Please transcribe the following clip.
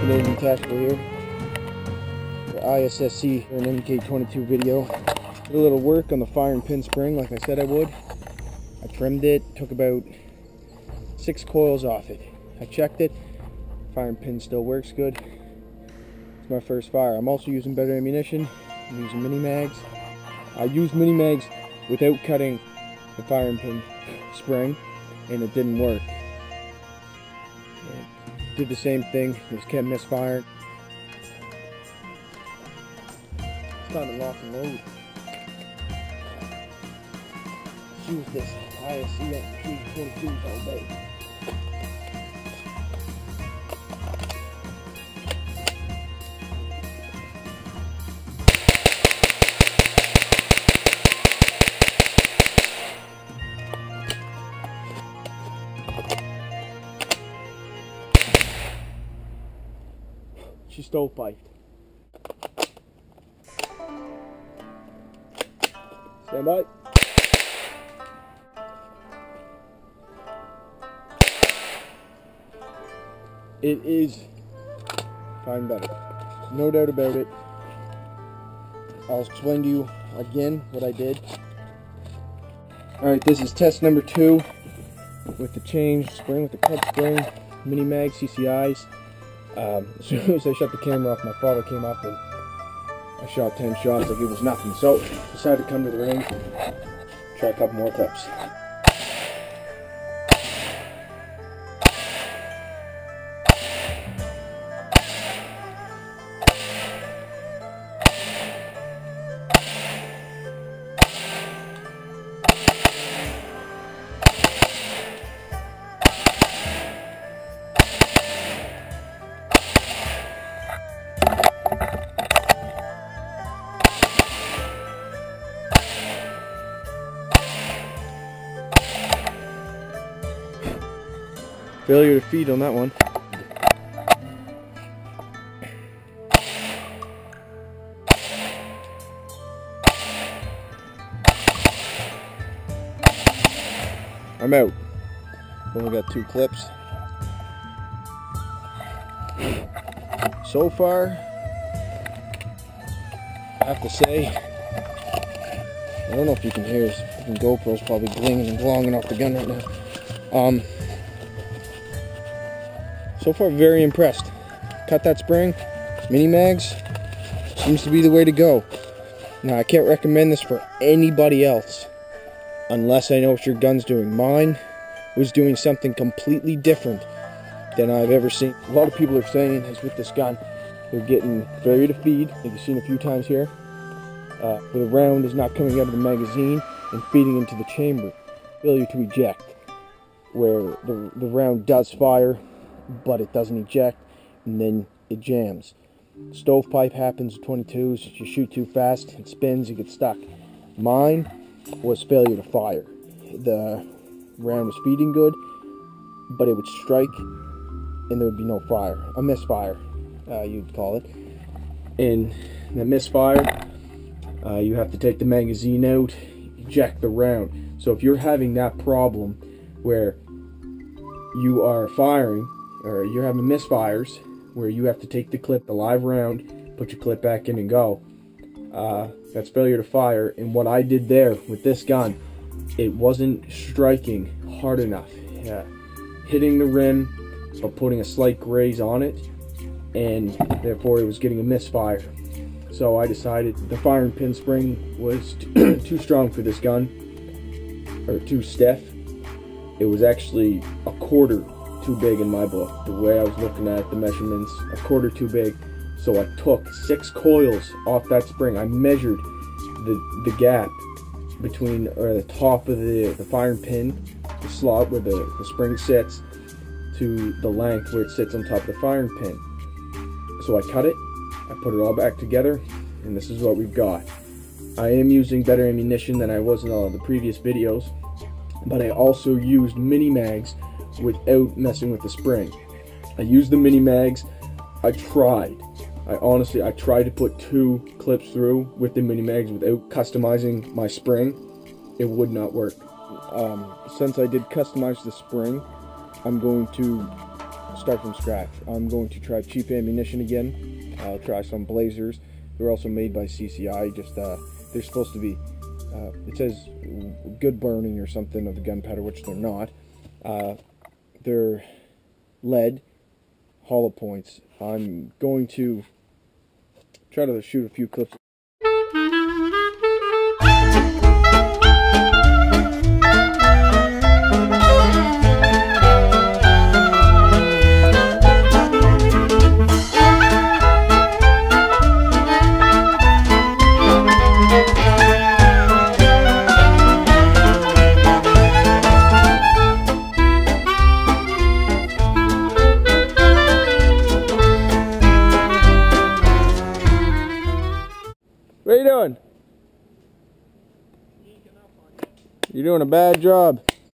Canadian Tactical here for issc or an MK.22 video. Did a little work on the firing pin spring like I said I would. I trimmed it, took about 6 coils off it. I checked it, firing pin still works good. It's my first fire. I'm also using better ammunition. I'm using mini mags. I used mini mags without cutting the firing pin spring and it didn't work. Did the same thing, just kept misfiring. It's time to lock and load. Use this issc MK.22 all day. She stovepiped. Stand by. It is firing better. No doubt about it. I'll explain to you again what I did. Alright, this is test number 2 with the change spring, with the cut spring, mini mag, CCIs. As soon as I shut the camera off, my father came up and I shot 10 shots like it was nothing. So, decided to come to the range and try a couple more clips. Failure to feed on that one. I'm out. Only got 2 clips. So far, I have to say, I don't know if you can hear this. The GoPro's probably glinging and glonging off the gun right now. So far, very impressed. Cut that spring, mini mags, seems to be the way to go. Now, I can't recommend this for anybody else, unless I know what your gun's doing. Mine was doing something completely different than I've ever seen. A lot of people are saying is with this gun, they're getting failure to feed, like you've seen a few times here, where the round is not coming out of the magazine and feeding into the chamber. Failure to eject, where the round does fire, but it doesn't eject, and then it jams. Stovepipe happens with 22s. You shoot too fast, it spins, you get stuck. Mine was failure to fire. The round was feeding good, but it would strike, and there would be no fire. A misfire, you'd call it. And the misfire, you have to take the magazine out, eject the round. So if you're having that problem where you are firing, or you're having misfires where you have to take the clip, the live round, put your clip back in and go, that's failure to fire. And what I did there with this gun, it wasn't striking hard enough, hitting the rim but putting a slight graze on it, and therefore it was getting a misfire. So I decided the firing pin spring was too strong for this gun, or too stiff. It was actually a quarter too big in my book. The way I was looking at the measurements, a quarter too big. So I took 6 coils off that spring. I measured the gap between, or the top of the firing pin, the slot where the spring sits, to the length where it sits on top of the firing pin. So I cut it, I put it all back together, and this is what we've got. I am using better ammunition than I was in all of the previous videos, but I also used mini mags without messing with the spring. I used the mini mags. I tried to put 2 clips through with the mini mags without customizing my spring. It would not work. Since I did customize the spring, I'm going to start from scratch. I'm going to try cheap ammunition again. I'll try some blazers. They're also made by CCI. Just they're supposed to be, it says good burning or something of the gunpowder, which they're not. They're lead, hollow points. I'm going to try to shoot a few clips. What are you doing? You're doing a bad job.